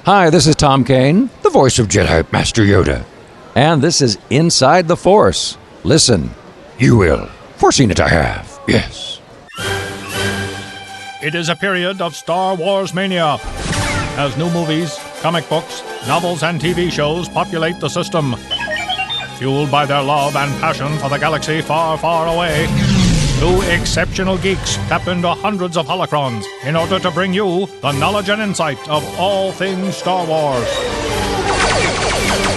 Hi, this is Tom Kane, the voice of Jedi Master Yoda. And this is Inside the Force. Listen, you will. Foreseen it I have, yes. It is a period of Star Wars mania. As new movies, comic books, novels, and TV shows populate the system. Fueled by their love and passion for the galaxy far, far away, two exceptional geeks tap into hundreds of holocrons in order to bring you the knowledge and insight of all things Star Wars.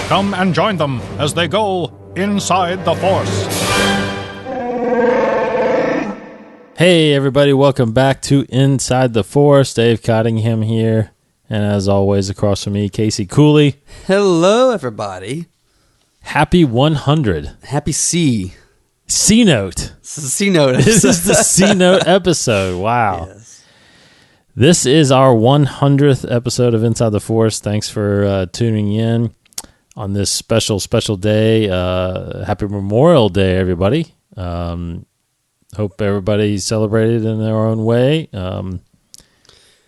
Come and join them as they go inside the Force. Hey everybody, welcome back to Inside the Force. Dave Cottingham here, and as always, across from me, Casey Cooley. Hello, everybody. Happy 100. Happy C. C-Note. This is C-Note. This is the C-Note episode. Wow. Yes. This is our 100th episode of Inside the Force. Thanks for tuning in on this special day. Happy Memorial Day, everybody. Hope everybody celebrated in their own way.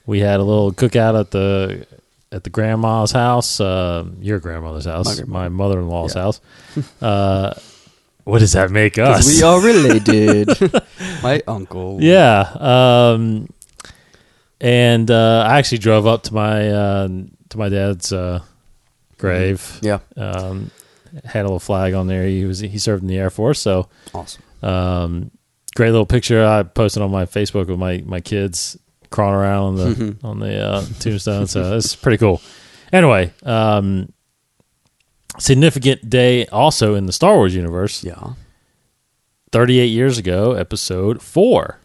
We had a little cookout at the grandma's house, your grandmother's house, my mother-in-law's house. What does that make us? We are related. My uncle. Yeah. And I actually drove up to my dad's grave. Yeah. Had a little flag on there. He served in the Air Force, so awesome. Great little picture I posted on my Facebook with my kids crawling around on the tombstone. So it's pretty cool. Anyway, significant day also in the Star Wars universe. Yeah. 38 years ago, Episode 4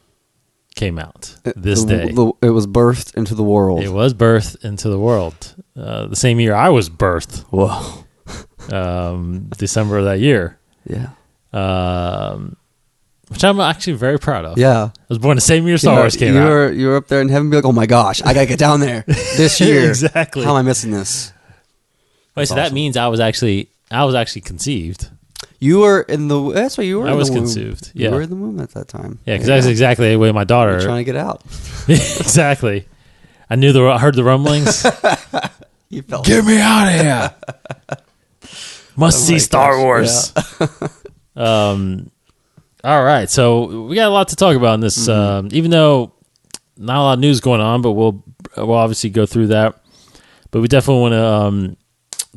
came out this day. It was birthed into the world. It was birthed into the world. The same year I was birthed. Whoa. December of that year. Yeah. Which I'm actually very proud of. Yeah. I was born the same year Star Wars came out. You were up there in heaven, be like, oh my gosh, I gotta get down there this year. Exactly. How am I missing this? Wait, so awesome. that means I was actually conceived. You were in the. That's what you were. I in was the womb. conceived. Yeah. You were in the womb at that time. Yeah, because that's exactly the way my daughter. You're trying to get out. Exactly. I heard the rumblings. You felt. Get me out of here. Must see Star Wars. Yeah. All right, so we got a lot to talk about in this. Even though not a lot of news going on, but we'll obviously go through that. But we definitely want to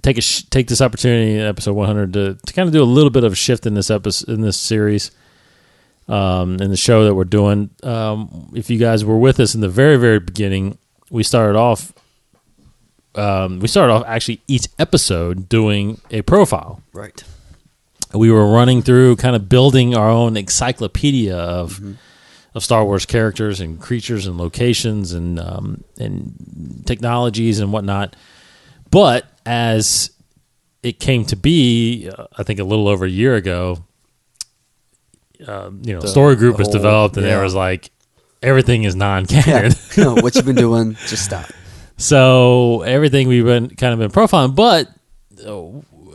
take this opportunity in episode 100 to kind of do a little bit of a shift in this episode, in this series, in the show that we're doing. If you guys were with us in the very, very beginning, we started off actually each episode doing a profile. Right. We were running through, kind of building our own encyclopedia of Star Wars characters and creatures and locations and technologies and whatnot. But as it came to be, I think a little over a year ago, Story Group was developed, and there was like, everything is non-canon. Yeah. No, what you've been doing, just stop. So everything we've been profiling, but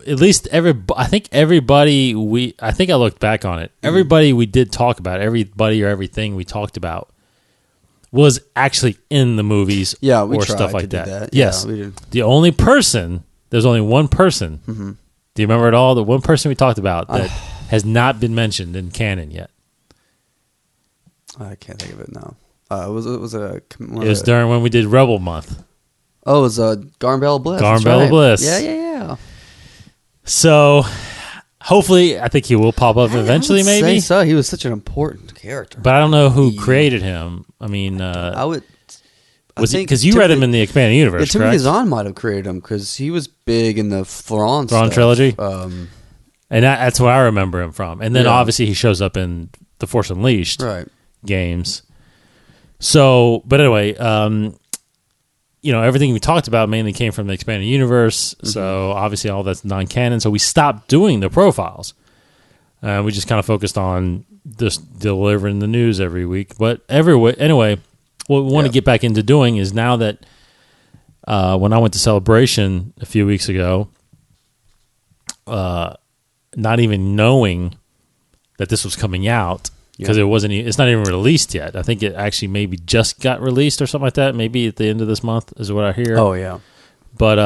at least I think I looked back on it. Everybody we did talk about, everybody or everything we talked about was actually in the movies we or tried stuff like to do that. Yeah, Yes. we did. There's only one person. Mm-hmm. Do you remember it all? The one person we talked about that has not been mentioned in canon yet. I can't think of it now. It was During when we did Rebel Month. Oh, it was Garn Bell Bliss. Garn That's Bell right. Bliss. Yeah. So, hopefully, I think he will pop up eventually, I would maybe. say so. He was such an important character. But I don't know who created him. I mean, I would. was he? Because you read him in the expanded universe, Timothy correct? Zahn might have created him because he was big in the Thrawn trilogy. Um, And that's where I remember him from. And then obviously he shows up in the Force Unleashed games. So, but anyway, everything we talked about mainly came from the expanded universe. Mm-hmm. So obviously all that's non-canon. So we stopped doing the profiles. We just kind of focused on just delivering the news every week. But anyway, what we want to get back into doing is now that when I went to Celebration a few weeks ago, not even knowing that this was coming out, because it's not even released yet. I think it actually maybe just got released or something like that. Maybe at the end of this month is what I hear. Oh yeah. but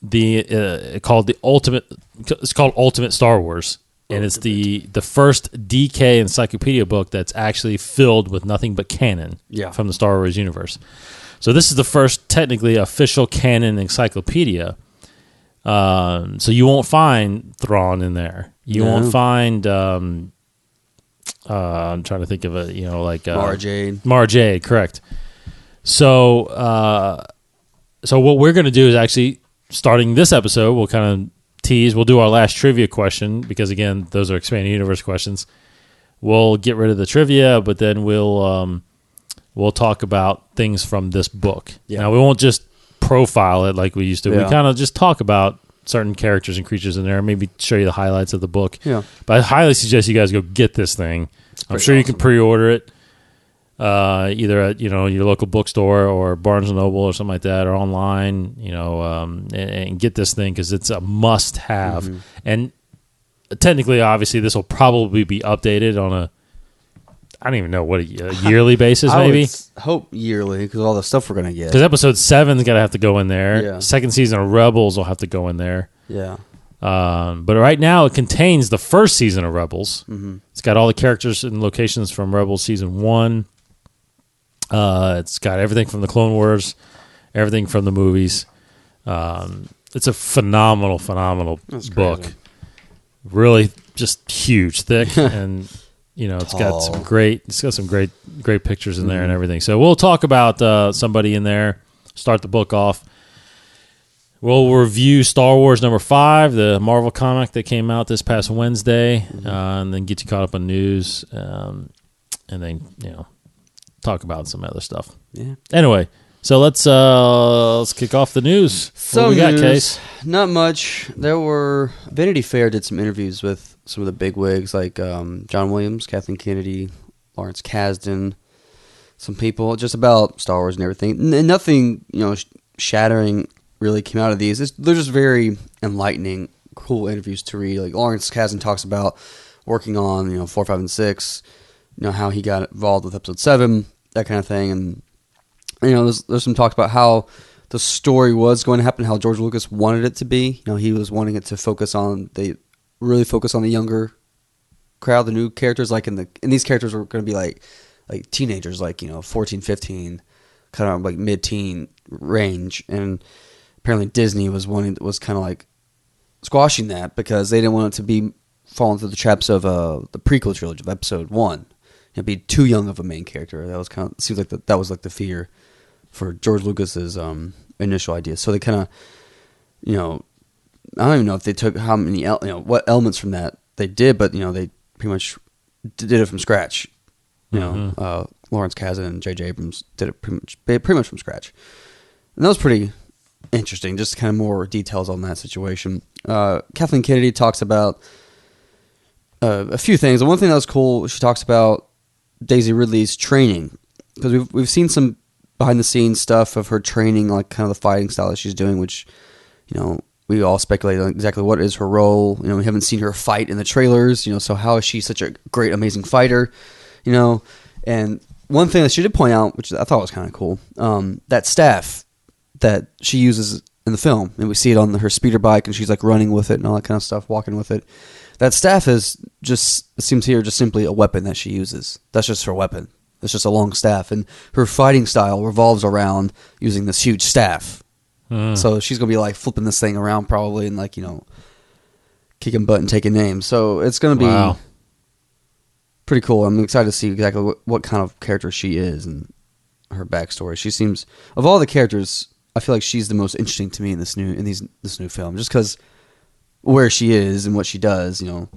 it's called Ultimate Star Wars, and it's the first DK encyclopedia book that's actually filled with nothing but canon from the Star Wars universe. So this is the first technically official canon encyclopedia. So you won't find Thrawn in there. You won't find. I'm trying to think of it. Mara Jade. Mara Jade, correct. So, so what we're going to do is actually starting this episode. We'll kind of tease. We'll do our last trivia question because again, those are expanded universe questions. We'll get rid of the trivia, but then we'll talk about things from this book. Yeah. Now we won't just profile it like we used to. We kind of just talk about certain characters and creatures in there, maybe show you the highlights of the book. Yeah. But I highly suggest you guys go get this thing. I'm sure you can pre-order it either at your local bookstore or Barnes & Noble or something like that, or online, and get this thing because it's a must-have. Mm-hmm. And technically, obviously, this will probably be updated on a I don't even know what a yearly basis, maybe. I hope yearly because all the stuff we're gonna get. Because episode 7's gonna have to go in there. Yeah. Second season of Rebels will have to go in there. Yeah. But right now it contains the first season of Rebels. Mm-hmm. It's got all the characters and locations from Rebels season 1. It's got everything from the Clone Wars, everything from the movies. It's a phenomenal book. Really, just huge, thick, and. It's got some great pictures in there and everything. So we'll talk about somebody in there. Start the book off. We'll review Star Wars number 5, the Marvel comic that came out this past Wednesday, and then get you caught up on news, and then talk about some other stuff. Yeah. Anyway, so let's kick off the news. What we got, Case? Not much. Vanity Fair did some interviews with some of the big wigs like John Williams, Kathleen Kennedy, Lawrence Kasdan, some people just about Star Wars and everything. Nothing, shattering really came out of these. They're just very enlightening, cool interviews to read. Like Lawrence Kasdan talks about working on 4, 5, and 6, how he got involved with episode 7, that kind of thing, and there's some talks about how the story was going to happen, how George Lucas wanted it to be. He was wanting it to really focus on the younger crowd, the new characters. And these characters were going to be like teenagers, 14, 15, kind of like mid-teen range. And apparently Disney was kind of like squashing that because they didn't want it to be falling through the traps of the prequel trilogy of episode 1. It'd be too young of a main character. That was seems like that was like the fear for George Lucas's initial idea. So they kind of, I don't even know if they took how many, what elements from that they did, but they pretty much did it from scratch. Lawrence Kasdan and J.J. Abrams did it pretty much from scratch, and that was pretty interesting. Just kind of more details on that situation. Kathleen Kennedy talks about a few things. The one thing that was cool, she talks about Daisy Ridley's training because we've seen some behind the scenes stuff of her training, like kind of the fighting style that she's doing, which we all speculate on exactly what is her role. We haven't seen her fight in the trailers, so how is she such a great, amazing fighter, And one thing that she did point out, which I thought was kind of cool, that staff that she uses in the film, and we see it on her speeder bike, and she's like running with it and all that kind of stuff, walking with it. That staff is just, it seems here, just simply a weapon that she uses. That's just her weapon. It's just a long staff, and her fighting style revolves around using this huge staff. So she's going to be like flipping this thing around probably and kicking butt and taking names. So it's going to be pretty cool. I'm excited to see exactly what kind of character she is and her backstory. She seems, of all the characters, I feel like she's the most interesting to me in this new film, just because where she is and what she does. John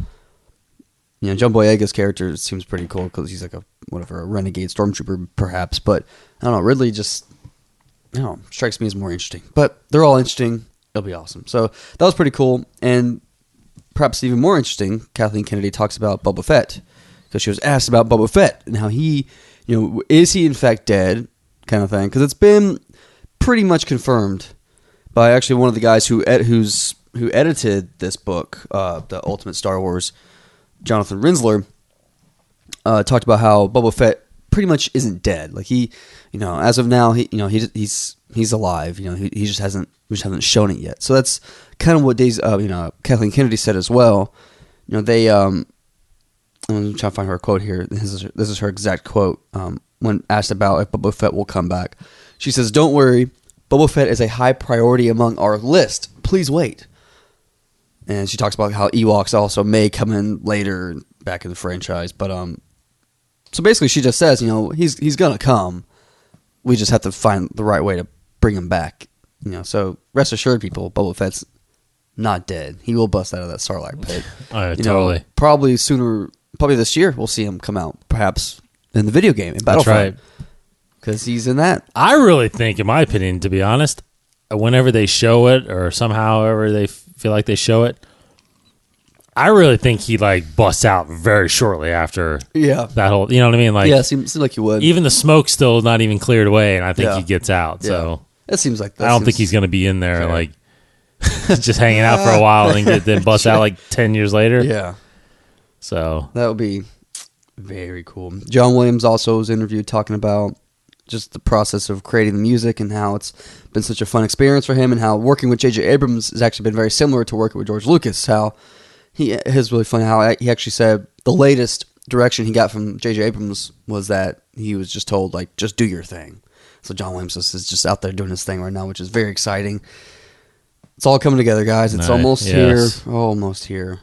Boyega's character seems pretty cool because he's like a renegade stormtrooper perhaps, but I don't know, Ridley just strikes me as more interesting. But they're all interesting. It'll be awesome. So that was pretty cool. And perhaps even more interesting, Kathleen Kennedy talks about Boba Fett because she was asked about Boba Fett and how he, is he in fact dead kind of thing. Because it's been pretty much confirmed by actually one of the guys who edited this book, The Ultimate Star Wars, Jonathan Rinsler, talked about how Boba Fett pretty much isn't dead. Like he, as of now, he's alive. He just hasn't shown it yet. So that's kind of what Kathleen Kennedy said as well. They I'm trying to find her quote here. This is her exact quote when asked about if Boba Fett will come back. She says, "Don't worry, Boba Fett is a high priority among our list. Please wait." And she talks about how Ewoks also may come in later back in the franchise. But so basically she just says, he's going to come. We just have to find the right way to bring him back. So rest assured, people, Boba Fett's not dead. He will bust out of that Sarlacc pit. Totally. Probably this year we'll see him come out, perhaps in the video game, in Battlefront. That's right. Because he's in that. I really think, in my opinion, to be honest, whenever they show it or somehow ever they feel like they show it, I really think he busts out very shortly after that whole, you know what I mean? Yeah, seems like you would. Even the smoke's still not even cleared away, and I think he gets out. Yeah. So it seems like I don't think he's going to be in there just hanging out for a while and then bust out 10 years later. Yeah. So that would be very cool. John Williams also was interviewed talking about just the process of creating the music and how it's been such a fun experience for him, and how working with J.J. Abrams has actually been very similar to working with George Lucas. How his really funny how he actually said the latest direction he got from J.J. Abrams was that he was just told, just do your thing. So John Williams is just out there doing his thing right now, which is very exciting. It's all coming together, guys. It's almost here. Almost here.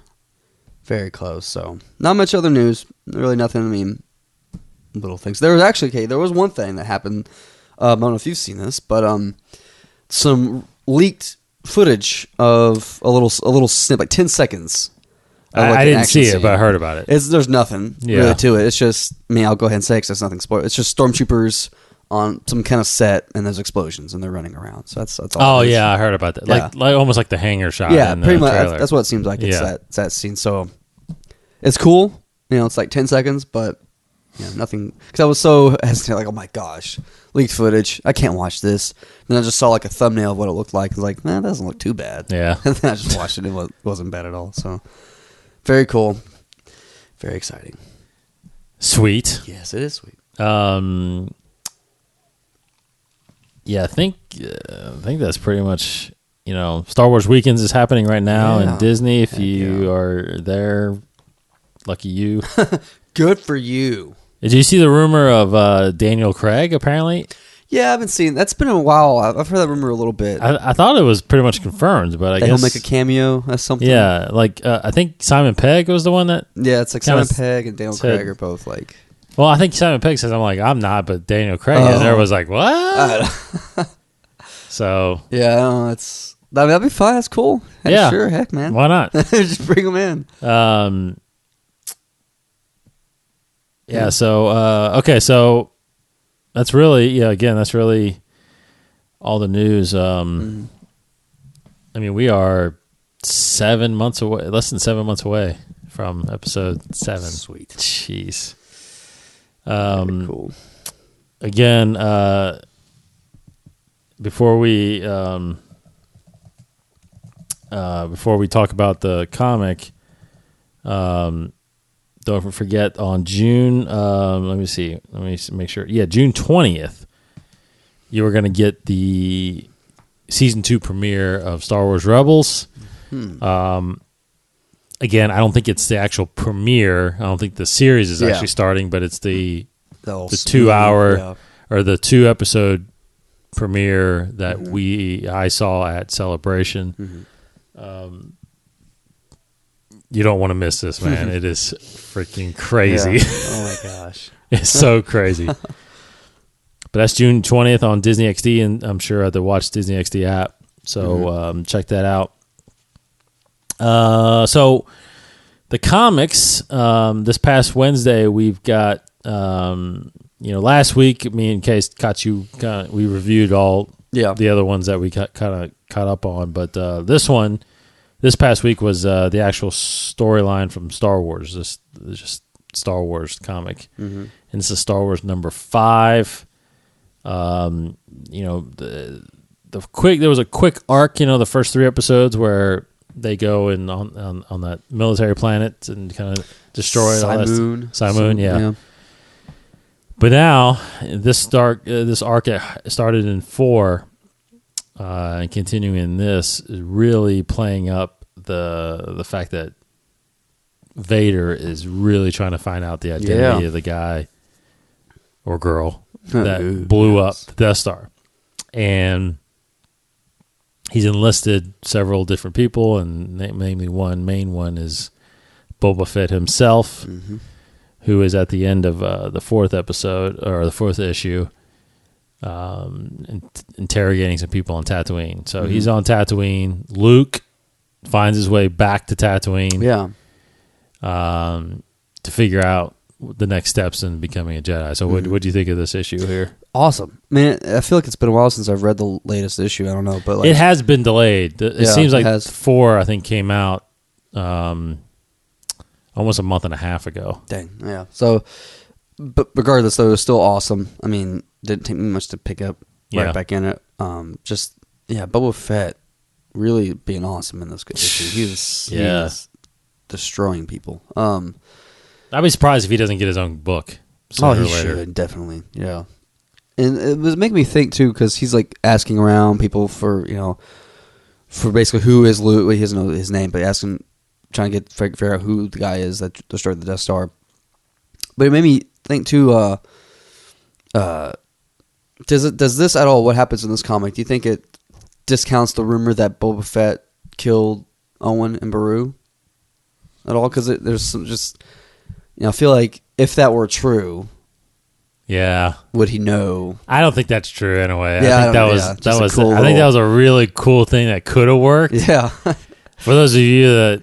Very close. So not much other news. Really nothing. Little things. There was one thing that happened. I don't know if you've seen this, but some leaked footage of a little snip, 10 seconds. I didn't see it, but I heard about it. There's nothing really to it. It's just, I'll go ahead and say because it's nothing spoiled. It's just stormtroopers on some kind of set, and there's explosions, and they're running around. So that's all. Oh yeah, I heard about that. Yeah. Almost like the hangar shot. Yeah, in pretty the much. trailer. That's what it seems like. It's that scene. So it's cool. It's 10 seconds, but nothing. Because I was so hesitant, oh my gosh, leaked footage. I can't watch this. And then I just saw a thumbnail of what it looked like. I was like, that doesn't look too bad. Yeah. And then I just watched it. It wasn't bad at all. So very cool. Very exciting. Sweet. Yes, it is sweet. Yeah, I think that's pretty much, Star Wars Weekends is happening right now in Disney. If you are there, lucky you. Good for you. Did you see the rumor of Daniel Craig, apparently? Yeah, I've been seeing. That's been a while. I've heard that rumor a little bit. I thought it was pretty much confirmed, but I guess he'll make a cameo as something. Yeah, I think Simon Pegg was the one that. Yeah, it's Simon Pegg and Daniel Craig are both Well, I think Simon Pegg says, I'm not, but Daniel Craig is. Everyone's like, what? So. Yeah, that'd be fun. That's cool. Hey, yeah. Sure, heck, man. Why not? Just bring them in. Yeah, so, okay, so that's really, that's really all the news. We are 7 months away, less than 7 months away from episode 7. Sweet. Jeez. Cool. Again, before we talk about the comic, don't forget on June. Let me make sure. Yeah, June 20th. You are going to get the season 2 premiere of Star Wars Rebels. Again, I don't think it's the actual premiere. I don't think the series is actually starting, but it's the 2 hour or the 2 episode premiere that I saw at Celebration. You don't want to miss this, man. It is freaking crazy. Yeah. Oh my gosh. It's so crazy. But that's June 20th on Disney XD, and I'm sure at the Watch Disney XD app. So check that out. So the comics, this past Wednesday, we've got, last week, me and Case we reviewed all the other ones that we got kind of caught up on. But this past week was the actual storyline from Star Wars, just Star Wars comic. And it's a Star Wars number 5. There was a quick arc, the first 3 episodes where they go on that military planet and kind of destroy Cymoon, yeah. But now this arc started in 4 and continuing in this is really playing up the fact that Vader is really trying to find out the identity of the guy or girl that blew up the Death Star. And he's enlisted several different people, and namely one main one is Boba Fett himself, who is at the end of the 4th episode, or the 4th issue, interrogating some people on Tatooine. So he's on Tatooine. Luke finds his way back to Tatooine. Yeah. To figure out the next steps in becoming a Jedi. So what do you think of this issue here? Awesome. I mean, I feel like it's been a while since I've read the latest issue. I don't know, but like, It has been delayed. It seems like it has. 4, I think, came out almost a month and a half ago. dang, yeah. So, but regardless, though, it was still awesome. I mean, didn't take me much to pick up right back in it. Boba Fett really being awesome in this issue. He was destroying people. I'd be surprised if he doesn't get his own book sooner or He later. should, definitely, yeah. And it was making me think too, because he's like asking around people for for basically who is Luke. He doesn't know his name, but asking, trying to figure out who the guy is that destroyed the Death Star. But it made me think too. Does this at all? What happens in this comic? Do you think it discounts the rumor that Boba Fett killed Owen and Beru at all? Because there's some I feel like if that were true, Yeah. would he know? I don't think that's true in a way. Yeah, I think that was a really cool thing that could have worked. Yeah. For those of you that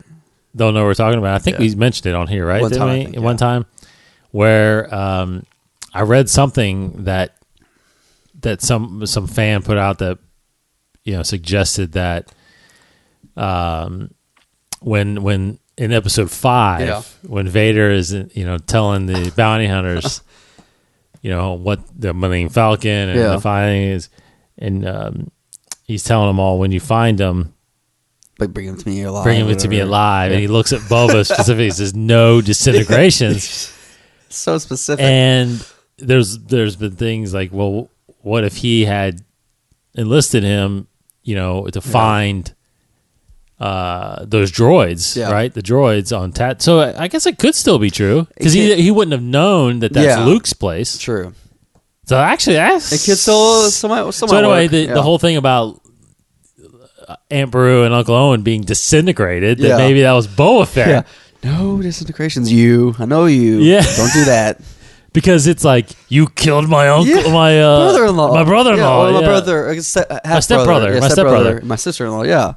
don't know what we're talking about, I think we mentioned it on here, right? One time, I we? think, One time, where I read something that some fan put out that suggested that when in episode 5, when Vader is telling the bounty hunters what the Millennium Falcon and the fighting is, and he's telling them all, when you find them, Like bring him to me alive. bring him to me alive. And he looks at Boba specifically and says, no disintegrations. So specific. And there's been things like, well, what if he had enlisted him, to find those droids, right? The droids on Tat. So I guess it could still be true, because he wouldn't have known that that's Luke's place. True. So actually, It could still somewhat so anyway, work. the whole thing about Aunt Beru and Uncle Owen being disintegrated, that Yeah. maybe that was Boba Fett. Yeah. No disintegrations. I know you. Yeah. Don't do that. Because it's like, you killed my uncle, Yeah. my brother-in-law. my brother-in-law, Yeah, or my yeah. brother. My stepbrother. Yeah, My stepbrother. My sister-in-law. Yeah.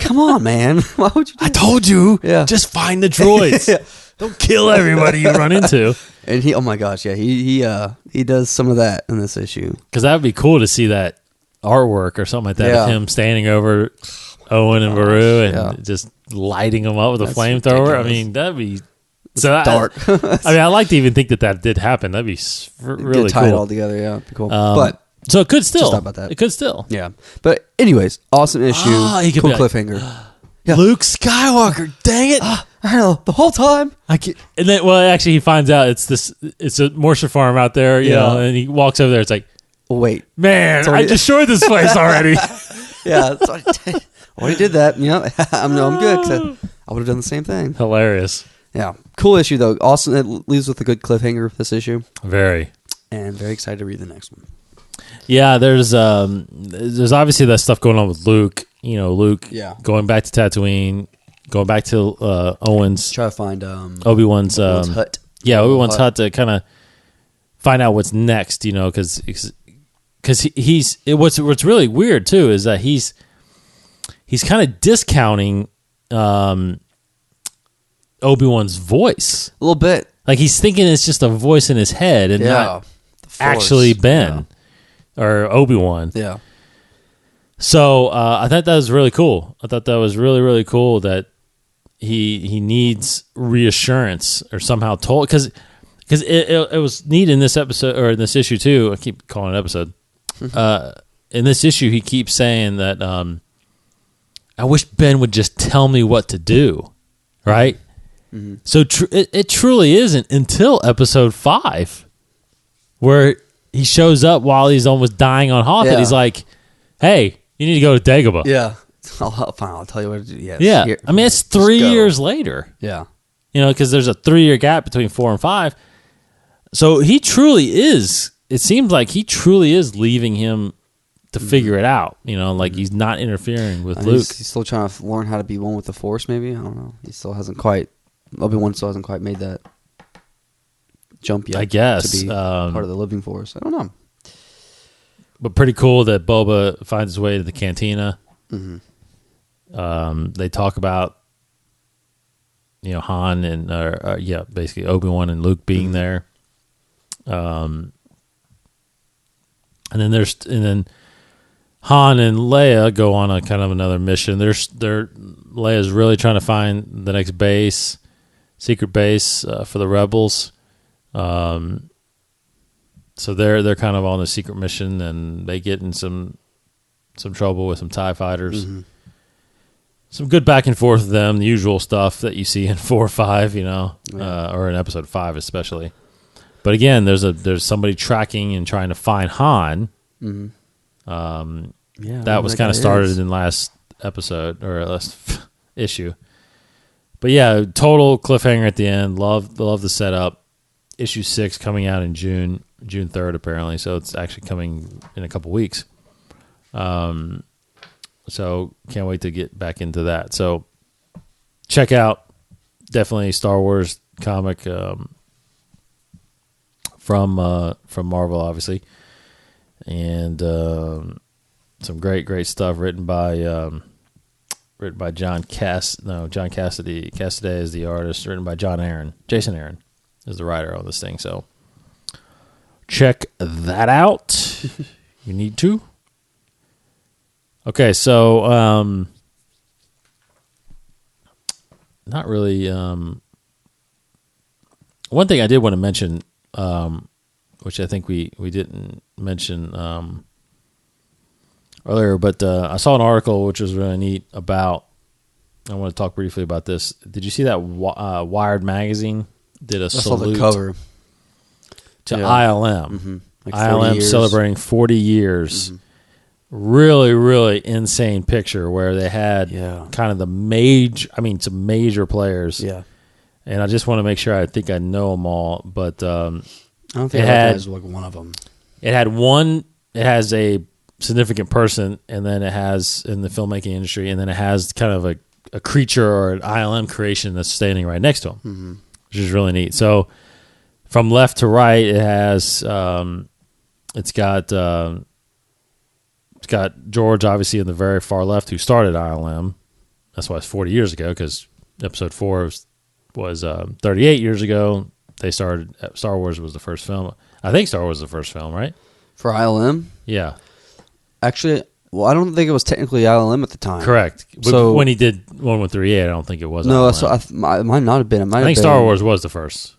Come on, man. Why would you do I told you, Yeah. just find the droids. Yeah. Don't kill everybody you run into. And he, oh my gosh, yeah, he does some of that in this issue. Because that would be cool to see that artwork or something like that Yeah. of him standing over Owen and Beru and yeah. just lighting them up with a That's flamethrower. I ridiculous. mean, that'd be Dark. I mean, I like to even think that did happen. That'd be really Tie it cool. all together. Yeah, be cool. But so it could still. Just thought about that. It could still. Yeah. But anyways, awesome issue. He could Cool be like, cliffhanger. Yeah. Luke Skywalker, dang it! I know the whole time. I can't, and then, well, actually, he finds out it's a moisture farm out there, you know, and he walks over there. It's like, Oh, wait. man, already- I destroyed this place already. Yeah. Already did that. I'm good. 'Cause I would have done the same thing. Hilarious. Yeah. Cool issue though. Awesome. It leaves with a good cliffhanger. This issue, Very. and very excited to read the next one. Yeah, there's obviously that stuff going on with Luke. Luke going back to Tatooine, going back to Owen's, Try to find Obi-Wan's hut. Yeah, Obi-Wan's hut to kind of find out what's next. Because what's really weird too is that he's kind of discounting Obi-Wan's voice. A little bit. Like he's thinking it's just a voice in his head and not The Force. actually Ben or Obi-Wan. Yeah. So I thought that was really cool. I thought that was really, really cool that he needs reassurance or somehow told, because it was neat in this episode or in this issue too. I keep calling it episode. In this issue, he keeps saying that I wish Ben would just tell me what to do, right? Mm-hmm. So it truly isn't until episode 5 where he shows up while he's almost dying on Hoth, and Yeah. he's like, "Hey, you need to go to Dagobah." Yeah. I'll tell you what to do. Yes. Yeah. Here. I mean, it's Just 3 go. years later. Yeah. Because there's a 3-year gap between 4 and 5. So he truly is. It seems like he truly is leaving him to figure it out. Like he's not interfering with Luke. He's still trying to learn how to be one with the Force, maybe? I don't know. Obi-Wan still hasn't quite made that jump yet. I guess. To be part of the living Force. I don't know. But pretty cool that Boba finds his way to the cantina. Mm-hmm. They talk about, Han and basically Obi-Wan and Luke being there. And then Han and Leia go on a kind of another mission. Leia's really trying to find the next base, secret base for the rebels. So they're kind of on a secret mission, and they get in some trouble with some TIE fighters. Mm-hmm. Some good back and forth with them, the usual stuff that you see in 4 or 5, or in episode 5 especially. But again, there's somebody tracking and trying to find Han. Mm-hmm. That was kind of started in last episode or last issue. But yeah, total cliffhanger at the end. Love the setup. Issue 6 coming out in June 3rd apparently, so it's actually coming in a couple weeks. So can't wait to get back into that. So check out definitely Star Wars comic from Marvel, obviously, and some great stuff written by John Cassidy. Cassidy is the artist. Written by Jason Aaron is the writer on this thing. So check that out. You need to. Okay, so not really. One thing I did want to mention, which I think we didn't mention earlier, but I saw an article which was really neat about. I want to talk briefly about this. Did you see that Wired magazine did a salute the cover to ILM? Mm-hmm. Like ILM years. celebrating 40 years. Mm-hmm. Really, really insane picture where they had kind of some major players. Yeah. And I just want to make sure I think I know them all, but I don't think it was like one of them. It has a significant person, and then it has in the filmmaking industry, and then it has kind of a creature or an ILM creation that's standing right next to him, which is really neat. So from left to right, it has it's got George, obviously, in the very far left, who started ILM. That's why it's 40 years ago, because episode 4 was 38 years ago. They started. Star Wars was the first film. I think Star Wars was the first film, right? For ILM? Yeah. Actually, I don't think it was technically ILM at the time. Correct. So when he did 1138, I don't think it was. No, ILM. so it might not have been. I think Star Wars was the first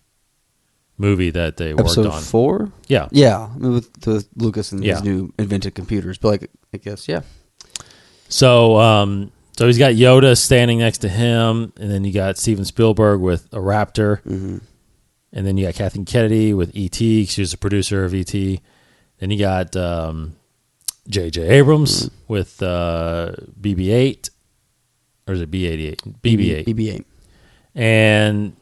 movie that they worked episode on. 4? Yeah. Yeah. I mean, with Lucas and Yeah. his new invented computers. But I guess, yeah. So he's got Yoda standing next to him, and then you got Steven Spielberg with a Raptor, Mm-hmm. and then you got Kathleen Kennedy with E.T. She was the producer of E.T. Then you got J.J. Abrams with BB-8, or is it B-88? BB-8. BB-8. And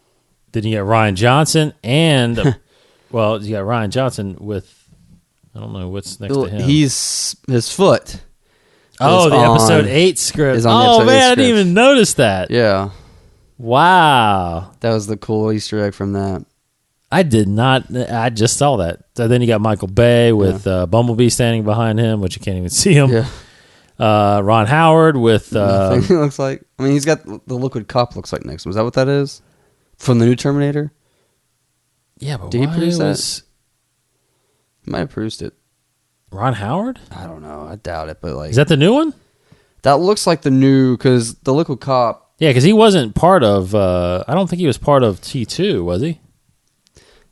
then you got Ryan Johnson, and you got Ryan Johnson with, I don't know what's next to him. His foot. Oh, is the on- episode 8 script. is on the Oh, episode 8 man, I didn't script. even notice that. Yeah. Wow. That was the cool Easter egg from that. I did not. I just saw that. So then you got Michael Bay with Bumblebee standing behind him, which you can't even see him. Yeah. Ron Howard with. Nothing, it looks like. I mean, he's got the Liquid Cop looks like next to him. Is that what that is? From the new Terminator? Yeah, but Did he why produce that? was He might have produced it. Ron Howard? I don't know. I doubt it, but Is that the new one? that looks like the new, because the Liquid Cop. Yeah, because he wasn't part of. I don't think he was part of T2, was he?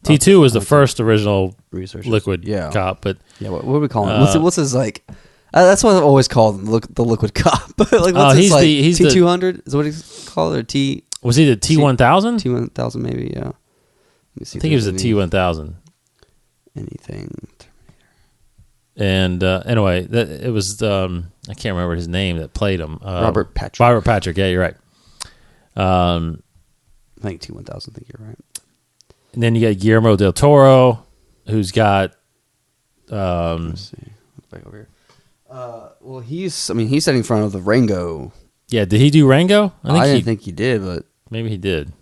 T2 was the first original Researchers. Liquid Yeah. Cop, but Yeah, what do we call him? What's his like? That's what I've always called him, the Liquid Cop. Like, what's his he's like? the- he's the- T200 is what he's called, or was he the T1000? T1000 maybe? Yeah. Let me see I think it was the if there's any- T1000. Anything. And anyway, it was I can't remember his name that played him. Robert Patrick. Robert Patrick. Yeah, you're right. I think T-1000. I think you're right. And then you got Guillermo del Toro, who's got. Let's see. Look back over here. Well, he's sitting in front of the Rango. Yeah, did he do Rango? I didn't think he did, but maybe he did.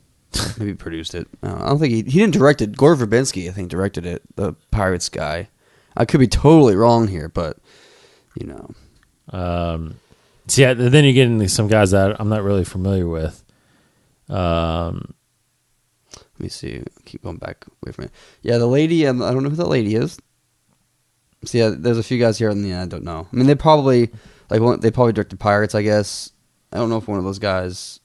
maybe he produced it. I don't think he didn't direct it. Gore Verbinski, I think, directed it. The Pirates guy. I could be totally wrong here, but you know. So yeah, then you get into some guys that I'm not really familiar with. Let me see. Keep going back away from it. Yeah, the lady. I don't know who that lady is. So yeah, there's a few guys here, and I don't know. I mean, they probably directed Pirates, I guess. I don't know if one of those guys.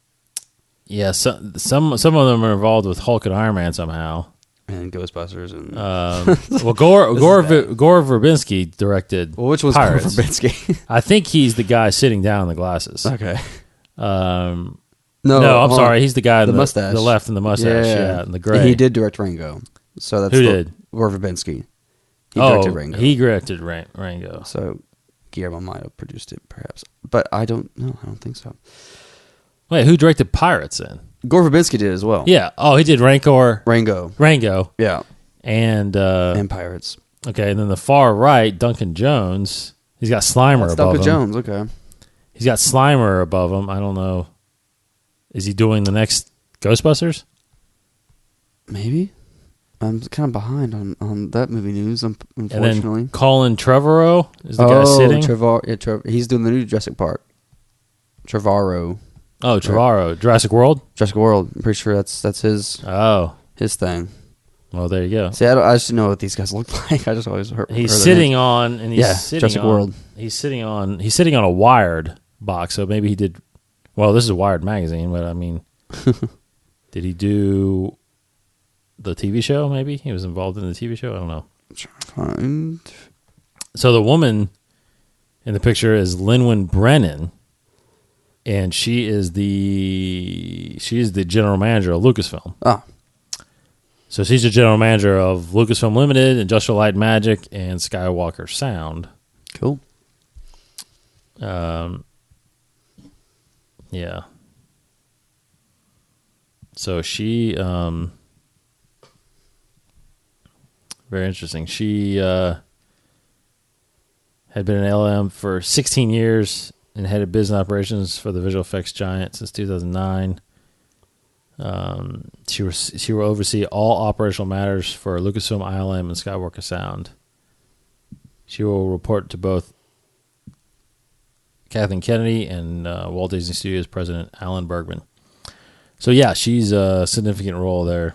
Yeah, some of them are involved with Hulk and Iron Man somehow. And Ghostbusters and well, Gore Verbinski directed. well, which one's Pirates. Gore Verbinski? I think he's the guy sitting down in the glasses. Okay. No, No, I'm sorry. He's the guy in the mustache, the left, and the mustache, yeah, and the gray. And he did direct Rango, so that's Who did? Gore Verbinski. He directed Rango. He directed Rango. So Guillermo might have produced it, perhaps, but I don't know. I don't think so. Wait, who directed Pirates then? Gore Verbinski did as well. Yeah. Oh, he did Rango. Yeah. And Pirates. okay, and then the far right, Duncan Jones. He's got Slimer That's above Duncan him. Jones. Okay. He's got Slimer above him. I don't know. Is he doing the next Ghostbusters? Maybe. I'm kind of behind on that movie news, unfortunately. And then Colin Trevorrow is the guy sitting. Trevor. He's doing the new Jurassic Park. Trevorrow. Oh, Trevorrow. Jurassic World? Jurassic World. I'm pretty sure that's his thing. Well, there you go. See, I just know what these guys look like. I just always heard. He's their sitting names. on, and he's sitting Jurassic on. World. He's sitting on a Wired box. So maybe he did. Well, this is a Wired magazine, but I mean, did he do the TV show? Maybe he was involved in the TV show. I don't know. I'm trying to find. So the woman in the picture is Lynwen Brennan, and she is the general manager of Lucasfilm. Oh, So she's the general manager of Lucasfilm Limited, Industrial Light and Magic, and Skywalker Sound. cool. Yeah. So she, very interesting. She had been an LM for 16 years and headed business operations for the visual effects giant since 2009. She will oversee all operational matters for Lucasfilm ILM and Skywalker Sound. She will report to both Kathleen Kennedy and Walt Disney Studios president Alan Bergman. So yeah, she's a significant role there.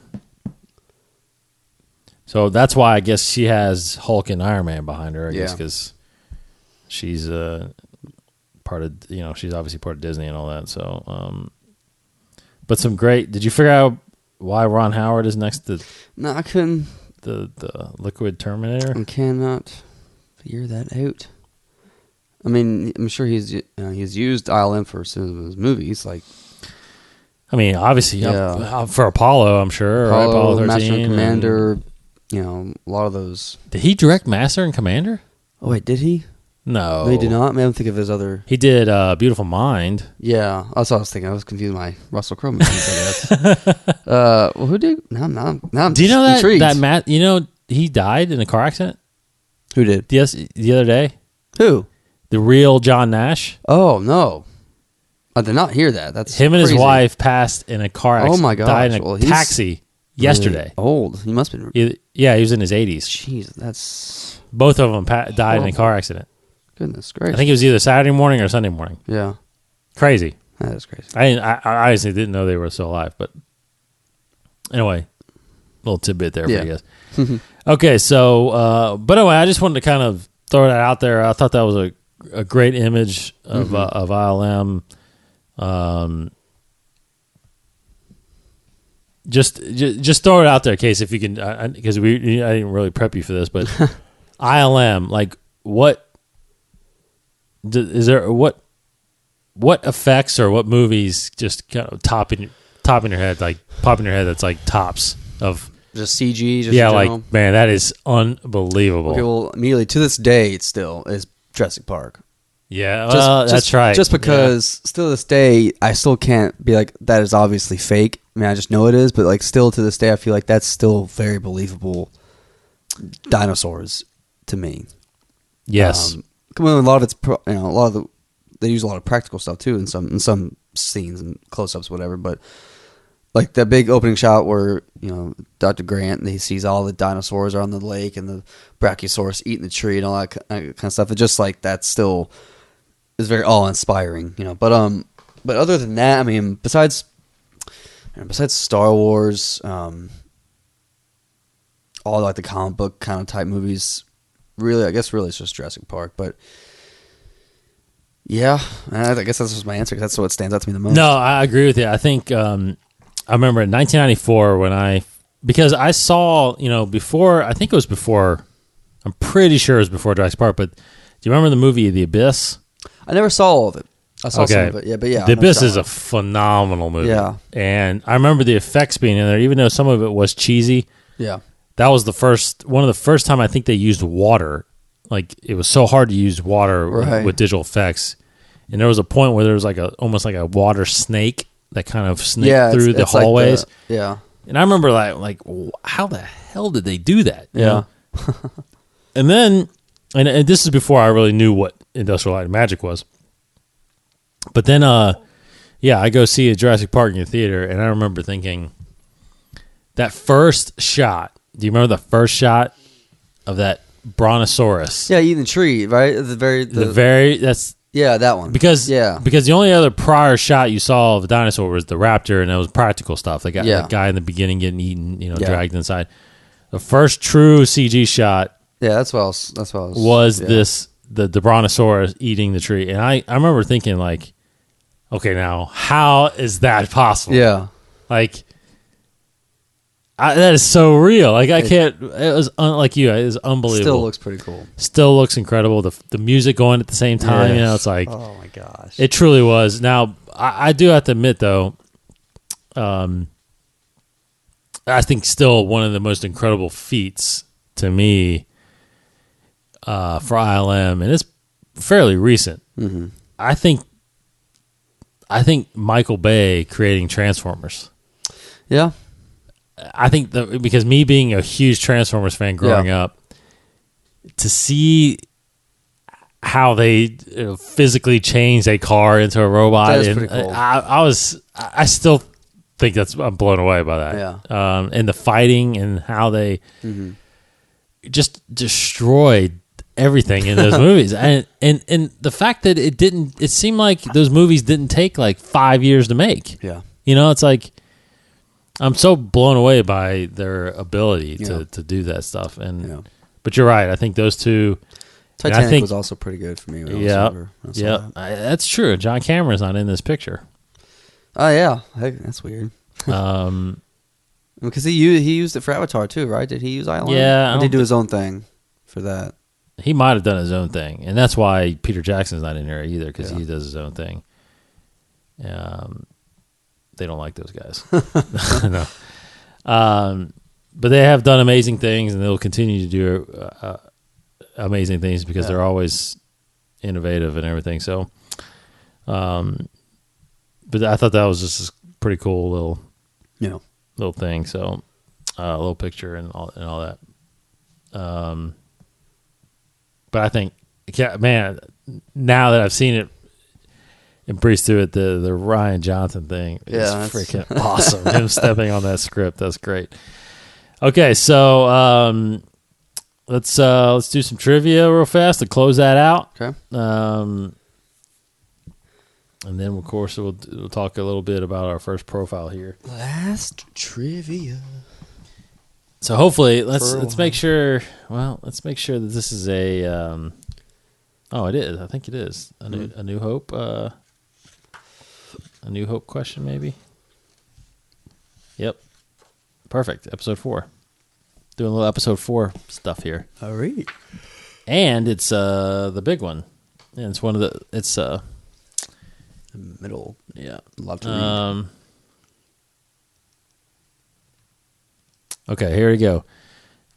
So that's why I guess she has Hulk and Iron Man behind her. I guess because she's part of she's obviously part of Disney and all that. So, but some great. Did you figure out why Ron Howard is next to? No, I couldn't. The Liquid Terminator. I cannot figure that out. I mean, I'm sure he's used ILM for some of his movies, like. I mean, obviously, for Apollo, I'm sure. Apollo 13, Master and Commander, a lot of those. Did he direct Master and Commander? Oh, wait, did he? No. No, he did not? I don't think of his other. He did Beautiful Mind. Yeah, that's what I was thinking. I was confused by Russell Crowe movies, I guess. Well, who did? Now I'm Do you know intrigued. that Matt? He died in a car accident. Who did? The other day. Who? The real John Nash. Oh, no. I did not hear that. That's him and crazy. his wife passed in a car accident. Oh, my gosh. Died in a Well, he's taxi yesterday. Really old. He must have been. He was in his 80s. Jeez, that's. Both of them died in a car accident. Goodness gracious. I think it was either Saturday morning or Sunday morning. Yeah. Crazy. That is crazy. I honestly didn't know they were still alive, but anyway, little tidbit there for you guys. Okay, so but anyway, I just wanted to kind of throw that out there. I thought that was a great image of ILM. Just throw it out there, Case, if you can, because I didn't really prep you for this, but ILM, like what is there? What effects or what movies just kind of top in your head, like pop in your head? That's like tops of just CG. Just Yeah, in like general? man, that is unbelievable. Okay, well, immediately to this day, it still is Jurassic Park. Yeah, that's right. Just because still to this day, I still can't be like, that is obviously fake. I mean, I just know it is, but like still to this day, I feel like that's still very believable dinosaurs to me. Yes. A lot of it's they use a lot of practical stuff too in some scenes and close-ups, whatever. But like that big opening shot where Dr. Grant, he sees all the dinosaurs are on the lake and the Brachiosaurus eating the tree and all that kind of stuff. It's just like that still is very awe-inspiring, But other than that, I mean, besides Star Wars, all like the comic book kind of type movies, really, I guess really it's just Jurassic Park. But yeah, I guess that's just my answer, 'cause that's what stands out to me the most. No, I agree with you. I think I remember in 1994 because I saw, before, I think it was before, I'm pretty sure it was before Jurassic Park, but do you remember the movie The Abyss? I never saw all of it. I saw some of it, but yeah. The Abyss is a phenomenal movie. Yeah. And I remember the effects being in there, even though some of it was cheesy. Yeah. That was one of the first time I think they used water. Like, it was so hard to use water with digital effects. And there was a point where there was almost like a water snake that kind of snaked through the hallways. Yeah. And I remember like how the hell did they do that? Yeah. And then, and this is before I really knew what Industrial Light and Magic was. But then, I go see a Jurassic Park in the theater, and I remember thinking, that first shot, do you remember the first shot of that Brontosaurus? Yeah, eating the tree, right? That's that one. because the only other prior shot you saw of a dinosaur was the raptor, and that was practical stuff. The guy in the beginning getting eaten, dragged inside. The first true CG shot, that's what I was. The Brontosaurus eating the tree, and I remember thinking like, okay, now how is that possible? Yeah, like. That is so real. Like I can't. It was like you. It was unbelievable. Still looks pretty cool. Still looks incredible. The music going at the same time. Yes. It's like, oh my gosh, it truly was. Now I do have to admit though, I think still one of the most incredible feats to me for ILM, and it's fairly recent. Mm-hmm. I think Michael Bay creating Transformers. Yeah. I think because me being a huge Transformers fan growing up, to see how they physically changed a car into a robot, that is pretty cool. I still think I'm blown away by that. Yeah. And the fighting and how they just destroyed everything in those movies, and the fact that it seemed like those movies didn't take like 5 years to make. Yeah. It's like. I'm so blown away by their ability to do that stuff, but you're right. I think those two. Titanic was also pretty good for me. When I was younger. That's true. John Cameron's not in this picture. Oh yeah, that's weird. Because he used it for Avatar too, right? Did he use Island? Yeah, or did he do his own thing for that? He might have done his own thing, and that's why Peter Jackson's not in there either, because he does his own thing. They don't like those guys. No. But they have done amazing things, and they'll continue to do amazing things because they're always innovative and everything. So, but I thought that was just a pretty cool little thing. So, a little picture and all that. But I think, man, now that I've seen it and breezed through it, the Rian Johnson thing is freaking awesome. Him stepping on that script, that's great. Okay, so let's do some trivia real fast to close that out. Okay. And then of course we'll talk a little bit about our first profile here. Last trivia. So hopefully let's make sure. Well, let's make sure that this is a. It is. I think it is a New Hope. A New Hope question, maybe. Yep. Perfect. Episode 4. Doing a little episode 4 stuff here. All right. And it's the big one. And it's one of the. It's the middle. Yeah. Love to read. Okay, here we go.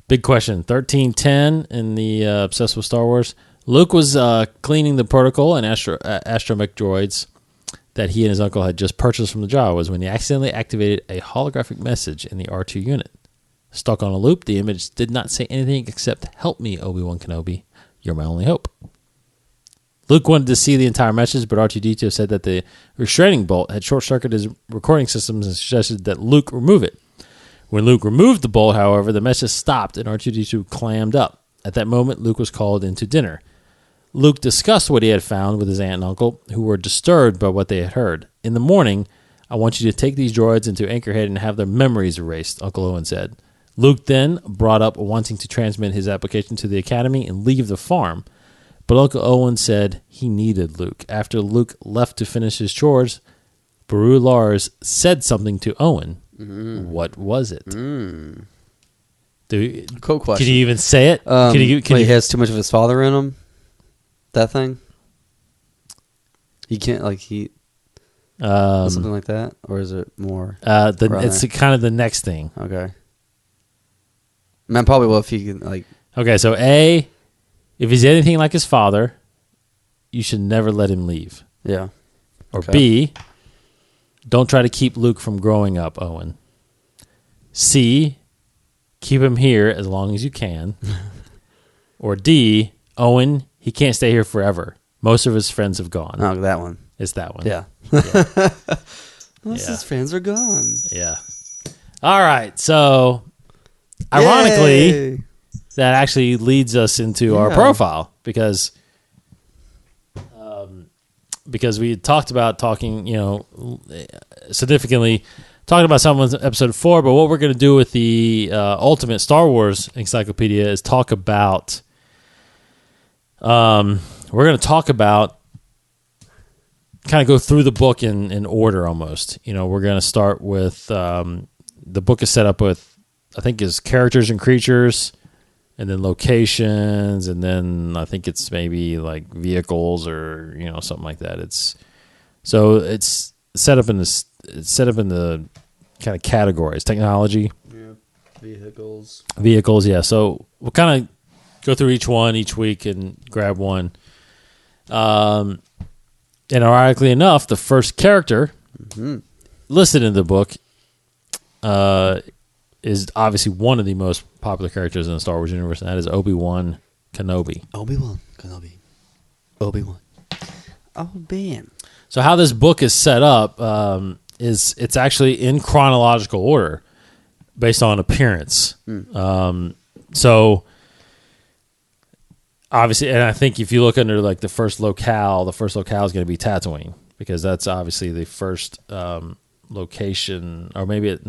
Big question. 1310 in the Obsessed with Star Wars. Luke was cleaning the protocol and astromech droids that he and his uncle had just purchased from the Jawas when he accidentally activated a holographic message in the R2 unit. Stuck on a loop, the image did not say anything except, "Help me, Obi-Wan Kenobi. You're my only hope." Luke wanted to see the entire message, but R2-D2 said that the restraining bolt had short-circuited his recording systems and suggested that Luke remove it. When Luke removed the bolt, however, the message stopped and R2-D2 clammed up. At that moment, Luke was called into dinner. Luke discussed what he had found with his aunt and uncle, who were disturbed by what they had heard. "In the morning, I want you to take these droids into Anchorhead and have their memories erased," Uncle Owen said. Luke then brought up wanting to transmit his application to the Academy and leave the farm. But Uncle Owen said he needed Luke. After Luke left to finish his chores, Beru Lars said something to Owen. What was it? Cool question. Can you even say it? He has too much of his father in him? That thing? He can't, something like that? Or is it more? It's kind of the next thing. Okay. Man, probably will if he can, Okay, so A, if he's anything like his father, you should never let him leave. Yeah. Or B, don't try to keep Luke from growing up, Owen. C, keep him here as long as you can. Or D, Owen, he can't stay here forever. Most of his friends have gone. Oh, that one. It's that one. Yeah. Most of his friends are gone. Yeah. All right. So, ironically, Yay! that actually leads us into our profile because we had talked about talking someone's episode 4, but what we're going to do with the Ultimate Star Wars Encyclopedia is talk about we're going to talk about kind of go through the book in order almost. We're going to start with the book is set up with, I think, is characters and creatures, and then locations, and then I think it's maybe like vehicles or something like that. It's set up in the kind of categories. Technology, vehicles. Yeah. So we'll kind of go through each one each week and grab one. And ironically enough, the first character listed in the book is obviously one of the most popular characters in the Star Wars universe, and that is Obi-Wan Kenobi. Obi-Wan. Oh, man. So how this book is set up is it's actually in chronological order based on appearance. So obviously, and I think if you look under the first locale is going to be Tatooine because that's obviously the first location, or maybe it'd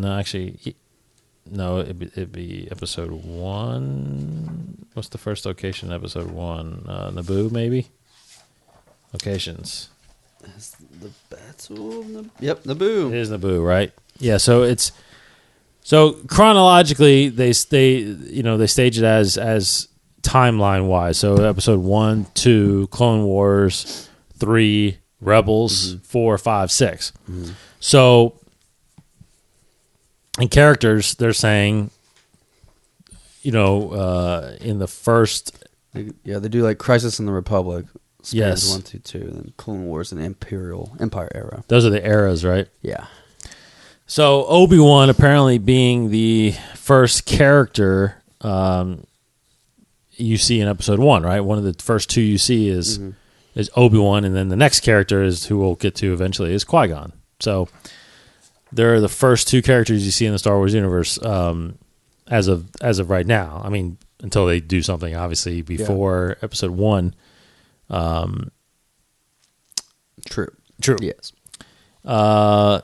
be episode 1. What's the first location in episode 1? Naboo, maybe? Locations. That's the Battle of Naboo. Yep, Naboo. It is Naboo, right? Yeah, so chronologically they stage it as timeline wise. So episode 1, 2, Clone Wars, 3, Rebels, 4, 5, 6. So in characters, they're saying, in the first... They do Crisis in the Republic. Yes. 1 through 2, then Clone Wars and Empire era. Those are the eras, right? Yeah. So Obi-Wan apparently being the first character you see in episode 1, right? One of the first two you see is Obi-Wan, and then the next character is who we'll get to eventually is Qui-Gon. So they're the first two characters you see in the Star Wars universe as of right now. I mean, until they do something obviously before episode 1. True. Yes. I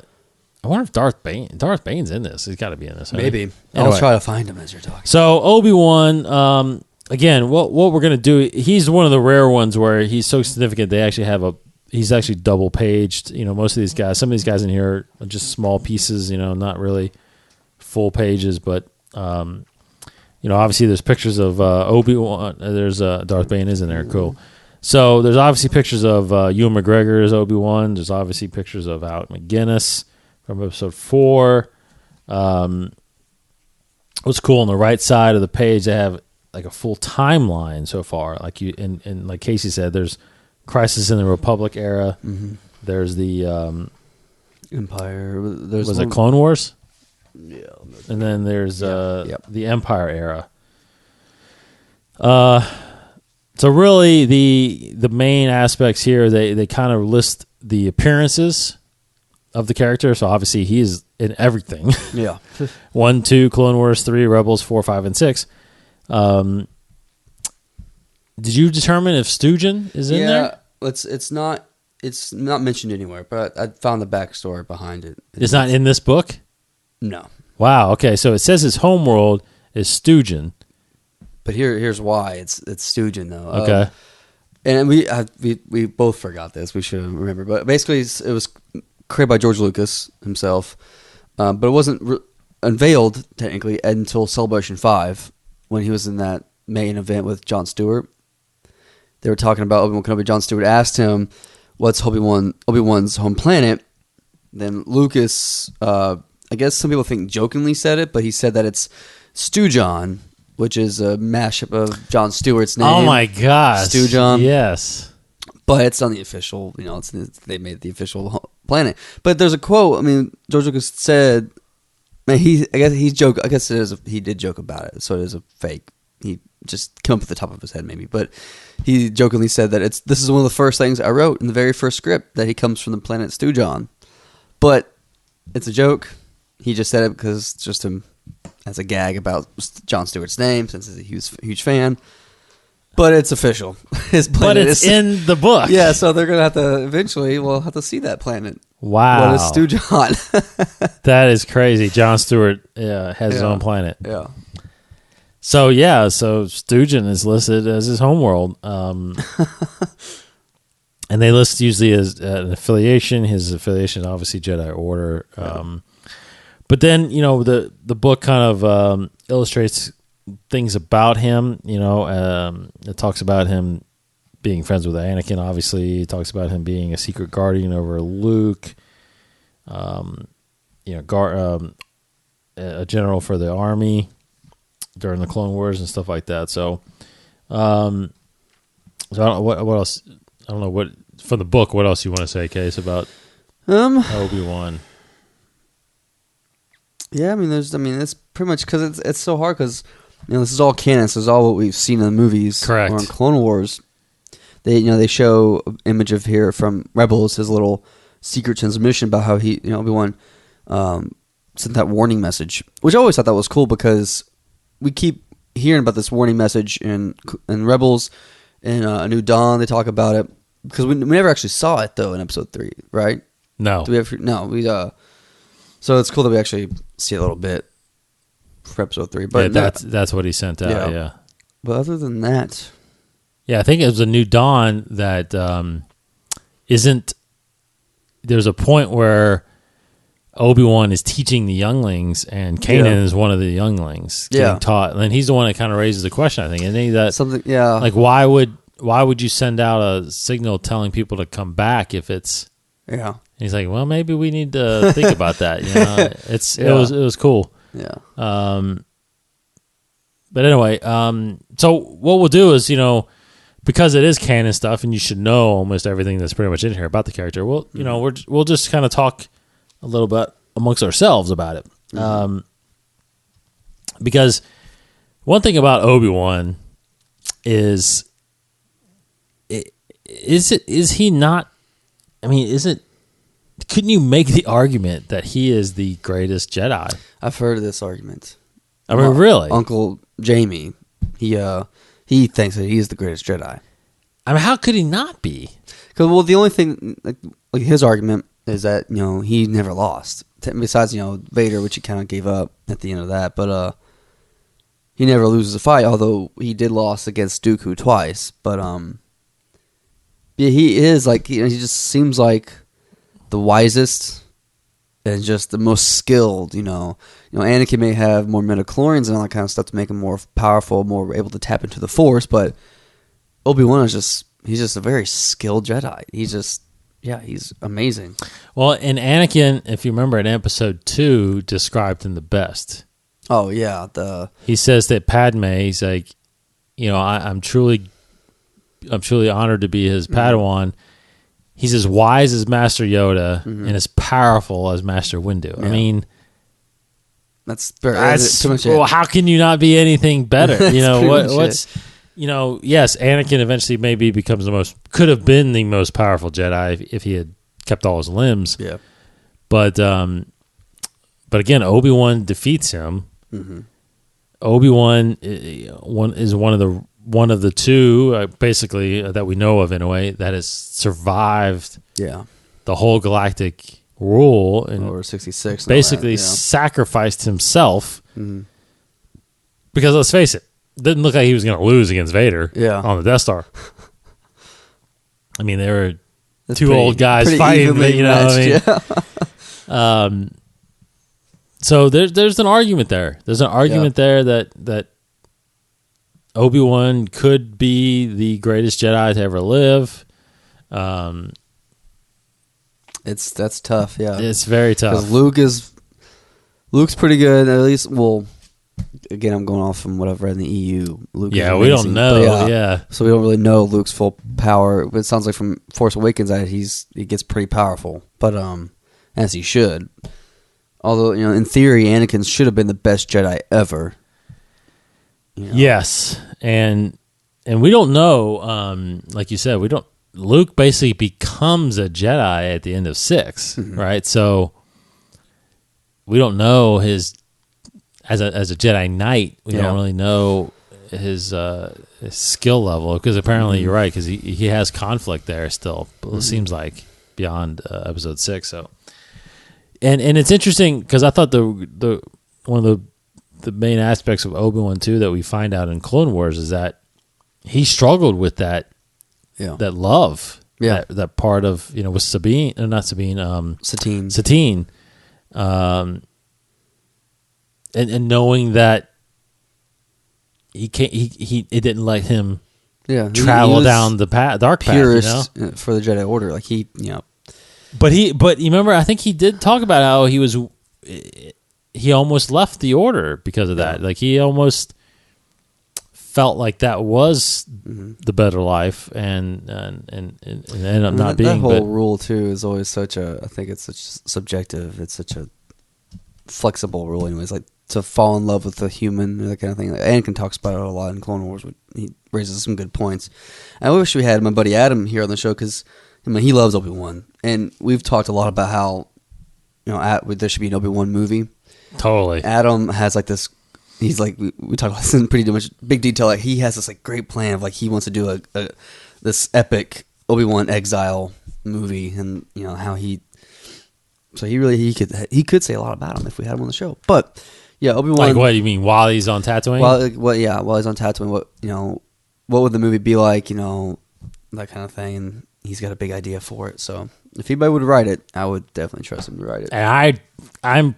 wonder if Darth Bane's in this. He's got to be in this. Maybe. Anyway. I'll try to find him as you're talking. So Obi-Wan, again, what we're gonna do? He's one of the rare ones where he's so significant. They actually have he's actually double paged. Most of these guys, some of these guys in here are just small pieces. Not really full pages, but obviously there's pictures of Obi-Wan. There's Darth Bane is in there. Cool. So there's obviously pictures of Ewan McGregor as Obi-Wan. There's obviously pictures of Alec McGuinness from episode 4. what's cool on the right side of the page, they have like a full timeline so far. Like you and like Casey said, there's Crisis in the Republic era. Mm-hmm. There's the Empire. There's was it Clone Wars? Yeah. And then there's Yep. the Empire era. So really the main aspects here, they kind of list the appearances of the character. So obviously he's in everything. Yeah. 1, 2, Clone Wars, 3, Rebels, 4, 5, and 6. Did you determine if Stugin is in there? It's not mentioned anywhere, but I found the backstory behind it. It's not in this book? No. Wow, okay. So it says his homeworld is Stugin. But here's why it's Stugin though. Okay. And we both forgot this. We should remember. But basically, it was created by George Lucas himself, but it wasn't unveiled technically until Celebration 5 when he was in that main event with Jon Stewart. They were talking about Obi-Wan Kenobi. Jon Stewart asked him, "What's Obi-Wan's home planet?" Then Lucas, I guess some people think jokingly said it, but he said that it's Stewjon, which is a mashup of Jon Stewart's name. Oh my gosh. Stewjon. Yes. But it's on the official, they made the official planet. But there's a quote. I mean, George Lucas said, "Man, he did joke about it, so it is a fake. He just came up with the top of his head, maybe. But he jokingly said that this is one of the first things I wrote in the very first script, that he comes from the planet Stewjon. But it's a joke. He just said it because it's just him as a gag about Jon Stewart's name, since he's a huge fan. But it's official. His planet But it's in the book. Yeah, so they're going to have to, eventually, we'll have to see that planet. Wow. What is Stewjon? That is crazy. Jon Stewart has his own planet. Yeah. So Stugin is listed as his homeworld. And they list usually as an affiliation. His affiliation is obviously Jedi Order. But then, the book kind of illustrates things about him. It talks about him being friends with Anakin, obviously. It talks about him being a secret guardian over Luke. A general for the army during the Clone Wars and stuff like that. So, I don't know what else. I don't know what from the book. What else you want to say, Case, about Obi-Wan? Yeah, it's pretty much because it's so hard because this is all canon. This is all what we've seen in the movies. Correct. Or in Clone Wars, they show an image of here from Rebels, his little secret transmission about how he Obi-Wan sent that warning message, which I always thought that was cool because we keep hearing about this warning message in Rebels, in A New Dawn. They talk about it because we never actually saw it though in Episode 3, right? No. Do we ever? No, we. So it's cool that we actually see a little bit for Episode 3. But that's what he sent out. Yeah. But other than that, I think it was A New Dawn that isn't. There's a point where Obi-Wan is teaching the younglings, and Kanan is one of the younglings getting taught, and he's the one that kind of raises the question. I think, isn't he? That something, yeah. Like, why would you send out a signal telling people to come back if it's? Yeah. And he's like, well, maybe we need to think about that. It was cool. Yeah. But anyway, so what we'll do is, because it is canon stuff, and you should know almost everything that's pretty much in here about the character. We'll just kind of talk a little bit amongst ourselves about it. Because one thing about Obi-Wan is he not? I mean, couldn't you make the argument that he is the greatest Jedi? I've heard of this argument. I mean, really? Uncle Jamie, he thinks that he is the greatest Jedi. I mean, how could he not be? Because the only thing, like his argument is that he never lost. Besides Vader, which he kind of gave up at the end of that, but he never loses a fight. Although he did lose against Dooku twice, but yeah, he is he just seems like the wisest and just the most skilled. Anakin may have more midichlorians and all that kind of stuff to make him more powerful, more able to tap into the Force, but Obi-Wan he's just a very skilled Jedi. He's amazing. Well, and Anakin, if you remember in Episode 2, described him the best. Oh yeah, he says that Padme, he's like, I'm truly honored to be his Padawan. He's as wise as Master Yoda and as powerful as Master Windu. I mean, that's that's much well, it. how can you not be anything better? That's pretty much what's yes, Anakin eventually maybe could have been the most powerful Jedi if he had kept all his limbs. Yeah, But again, Obi-Wan defeats him. Mm-hmm. Obi-Wan is one of the two, basically, that we know of in a way that has survived yeah. the whole galactic rule and Over 66. and all basically that, yeah. sacrificed himself. Mhm. Because let's face it, didn't look like he was going to lose against Vader on the Death Star. I mean, they were That's two old guys pretty fighting, evenly matched, yeah. So there's an argument there. There's an argument there that Obi-Wan could be the greatest Jedi to ever live. That's tough, yeah. It's very tough. Because Luke's pretty good, at least. Well, again, I'm going off from what I've read in the EU. Luke is we amazing, don't know. but Yeah, so we don't really know Luke's full power. But it sounds like from Force Awakens that he gets pretty powerful, but as he should. Although in theory, Anakin should have been the best Jedi ever. Yes, and we don't know. Like you said, we don't. Luke basically becomes a Jedi at the end of 6, right? So we don't know his as a Jedi Knight. We don't really know his skill level because apparently you're right because he has conflict there still. It seems like beyond Episode 6. So and it's interesting because I thought the one of the main aspects of Obi-Wan too that we find out in Clone Wars is that he struggled with that love, that part of with Sabine, not Sabine, Satine, and knowing that he can't, it didn't let him travel down the dark path, purist for the Jedi Order, like But you remember, I think he did talk about how he almost left the Order because of that. Like he almost felt like that was the better life, and ended up not being. That whole rule too is always I think it's such subjective. It's such a flexible rule, anyways. Like to fall in love with a human, that kind of thing. Like Anakin talks about it a lot in Clone Wars. He raises some good points. I wish we had my buddy Adam here on the show because he loves Obi-Wan, and we've talked a lot about how there should be an Obi-Wan movie. Totally. Adam has like this. He's like we talked about this in pretty much big detail. Like he has this like great plan of like he wants to do this epic Obi-Wan exile movie, and how he. So he could say a lot about him if we had him on the show. But yeah, Obi-Wan. Like what do you mean while he's on Tatooine? While he's on Tatooine, what would the movie be like? That kind of thing. And he's got a big idea for it. So if anybody would write it, I would definitely trust him to write it. And I'm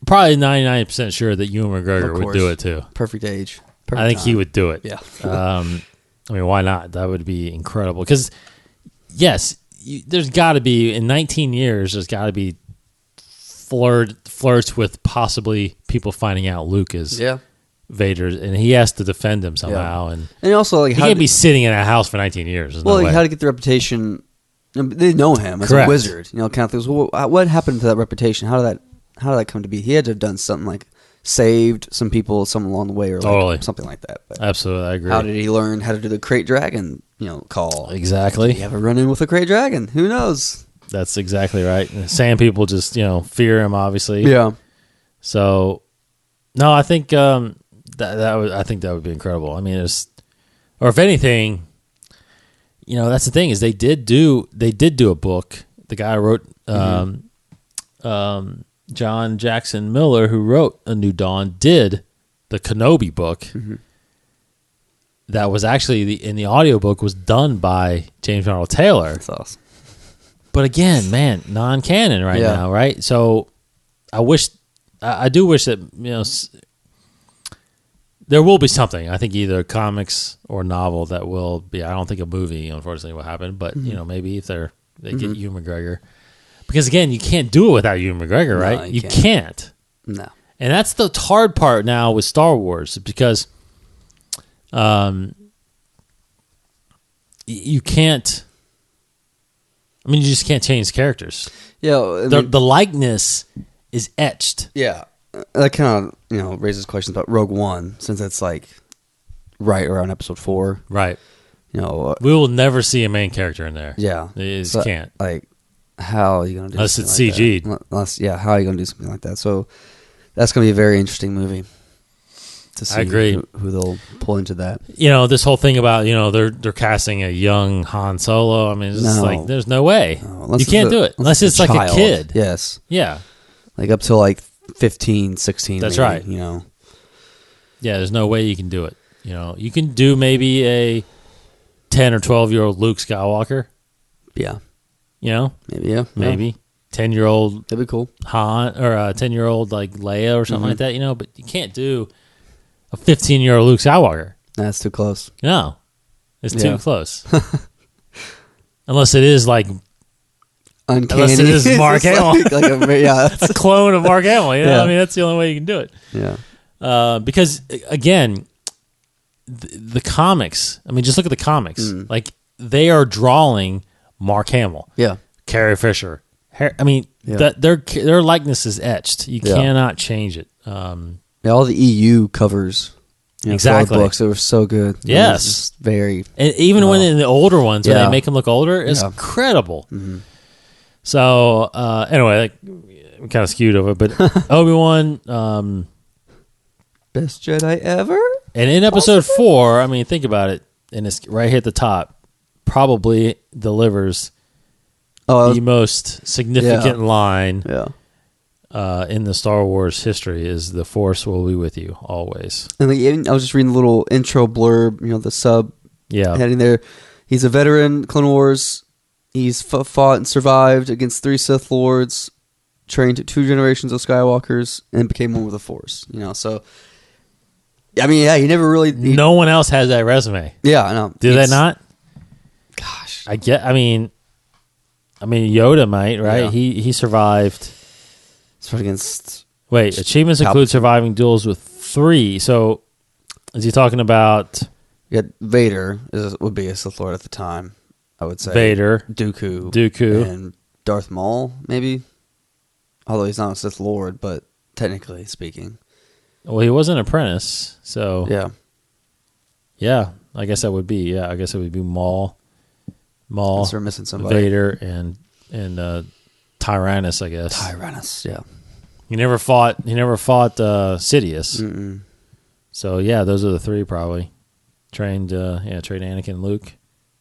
probably 99% sure that Ewan McGregor would do it too. Perfect age. I think he would do it. Yeah. I mean, why not? That would be incredible. Because, yes, there's got to be, in 19 years, there's got to be flirts with possibly people finding out Luke is Vader, and he has to defend him somehow. And also, like, he can't be sitting in a house for 19 years. There's no way. How to get the reputation. They know him as a wizard, kind of things. Well, what happened to that reputation? How did that come to be? He had to have done something like saved some people, something along the way, or like something like that. But absolutely, I agree. How did he learn how to do the crate dragon? Call exactly. Did he ever run in with a crate dragon? Who knows? That's exactly right. Sand people just fear him, obviously. Yeah. So, no, I think that would be incredible. I mean, or if anything. That's the thing is they did do a book. The guy who wrote John Jackson Miller, who wrote A New Dawn, did the Kenobi book. Mm-hmm. That was actually in the audiobook was done by James Arnold Taylor. That's awesome. But again, man, non-canon now, right? So I do wish that there will be something. I think either comics or novel that will be. I don't think a movie, unfortunately, will happen. But maybe if they get Ewan McGregor, because again, you can't do it without Ewan McGregor, right? No, you can't. No. And that's the hard part now with Star Wars, because you can't. I mean, you just can't change characters. Yeah, The likeness is etched. yeah. That kind of raises questions about Rogue One, since it's like right around episode 4. Right. We will never see a main character in there. Yeah, You just so, can't. Like, how are you going to do Unless it's something like CG'd. that? Unless, how are you going to do something like that? So that's going to be a very interesting movie to see. I agree. Who they'll pull into that. This whole thing about, they're casting a young Han Solo. I mean, it's just No. like, there's no way. No, You can't do it. Unless it's like child. a kid. Yes. Yeah. Like up till like 15, 16. That's maybe, right. Yeah, there's no way you can do it. You can do maybe a 10 or 12-year-old Luke Skywalker. Yeah. Maybe. Maybe. Maybe. 10-year-old That'd be cool. Han, or a 10-year-old like Leia or something Mm-hmm. like that, but you can't do a 15-year-old Luke Skywalker. That's too close. No. It's Yeah. too close. Unless it is like Uncanny. Unless it is Mark It's Hamill. that's a clone of Mark Hamill. Yeah. I mean, that's the only way you can do it. yeah. Because, again, the comics, I mean, just look at the comics. Mm. Like, they are drawing Mark Hamill, Yeah. Carrie Fisher. I mean, Yeah. their likeness is etched. You Yeah. cannot change it. Yeah, all the EU covers. Exactly. For all the books, they were so good. Yes. It was just very. And even when in the older ones, when Yeah. they make them look older, it's Yeah. incredible. Mm-hmm. So, anyway, we kind of skewed over, but Obi-Wan, Best Jedi ever? and in episode 4, I mean, think about it, and it's right here at the top, probably delivers Oh, the most significant line yeah. in the Star Wars history is "The Force will be with you always." And I was just reading the little intro blurb, the sub Yeah, heading there. He's a veteran, Clone Wars. He's fought and survived against 3 Sith Lords, trained 2 generations of Skywalkers, and became one with the Force. So, I mean, yeah, he never really. no one else has that resume. Yeah, I know. Do they not? Gosh. I mean, Yoda might, right? Yeah. He survived. It's fought against. Wait, achievements include surviving duels with 3. So, is he talking about Yeah, Vader would be a Sith Lord at the time, I would say. Vader, Dooku. And Darth Maul, maybe? Although he's not a Sith Lord, but technically speaking. Well, he was an apprentice, so Yeah. I guess that would be I guess it would be Maul, Unless we're missing somebody. Vader, and Tyrannus. I guess Tyrannus, yeah. he never fought Sidious. Mm-mm. So yeah, those are the 3 probably trained Anakin and Luke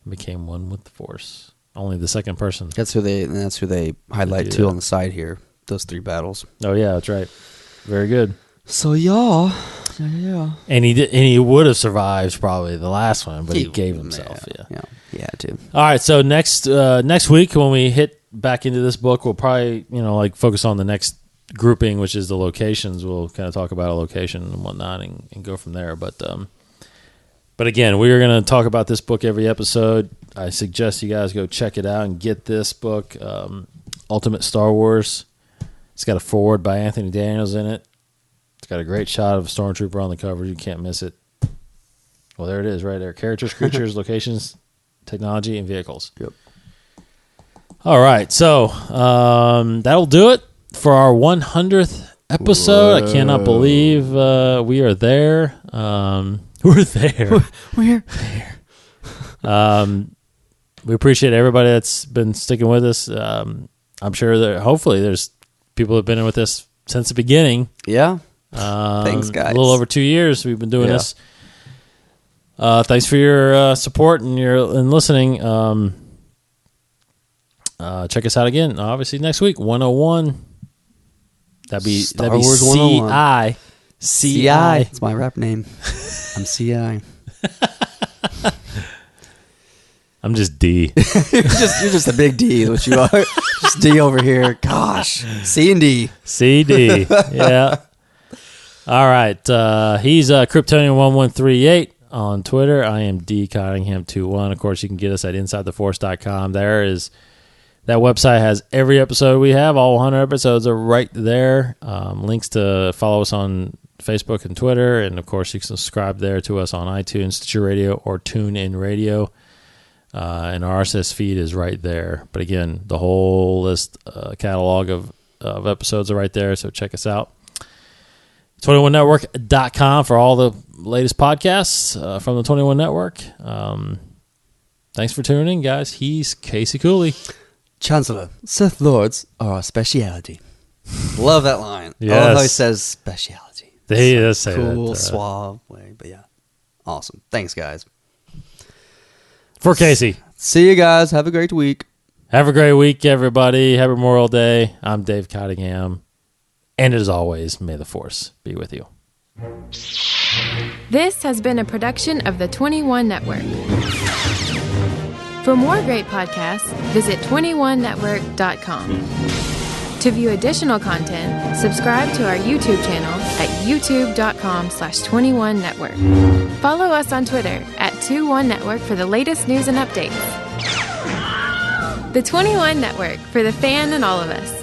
and became one with the Force. Only the second person. That's who they highlight do too that. on the side here. Those 3 battles. Oh yeah, that's right. Very good. So yeah. And he would have survived probably the last one, but he gave himself. Yeah. Yeah, too. All right. So next week when we hit back into this book, we'll probably focus on the next grouping, which is the locations. We'll kind of talk about a location and whatnot, and go from there. But again, we are going to talk about this book every episode. I suggest you guys go check it out and get this book, Ultimate Star Wars. It's got a foreword by Anthony Daniels in it. It's got a great shot of a stormtrooper on the cover. You can't miss it. Well, there it is right there. Characters, creatures, locations, technology, and vehicles. Yep. All right. So that'll do it for our 100th episode. I cannot believe we are there. We're there. We're We appreciate everybody that's been sticking with us. I'm sure that hopefully there's people who have been with us since the beginning. Yeah. Thanks, guys. A little over 2 years we've been doing Yeah. this. Thanks for your support and listening. Check us out again, obviously, next week, 101. That'd be Star Wars 101. CI. It's my rap name. I'm CI. I'm just D. you're just a big D, is what you are. Just D over here. Gosh. C and D. CD. Yeah. All right. He's Kryptonian1138 on Twitter. I am D Cottingham21. Of course, you can get us at InsideTheForce.com. That That website has every episode we have. All 100 episodes are right there. Links to follow us on Facebook and Twitter. And, of course, you can subscribe there to us on iTunes, Stitcher Radio, or TuneIn Radio. And our RSS feed is right there. But, again, the whole list, catalog of episodes are right there, so check us out. 21network.com for all the latest podcasts from the 21 Network. Thanks for tuning in, guys. He's Casey Cooley. Chancellor, Sith Lords are our speciality. Love that line. Yes. I love how he says speciality. He does say cool, that. suave way. But yeah, awesome. Thanks, guys. For Casey. See you guys. Have a great week. Have a great week, everybody. Happy Memorial Day. I'm Dave Cottingham. And as always, may the Force be with you. This has been a production of the 21 Network. For more great podcasts, visit 21network.com. To view additional content, subscribe to our YouTube channel at youtube.com/21network. Follow us on Twitter at 21network for the latest news and updates. The 21 Network, for the fan and all of us.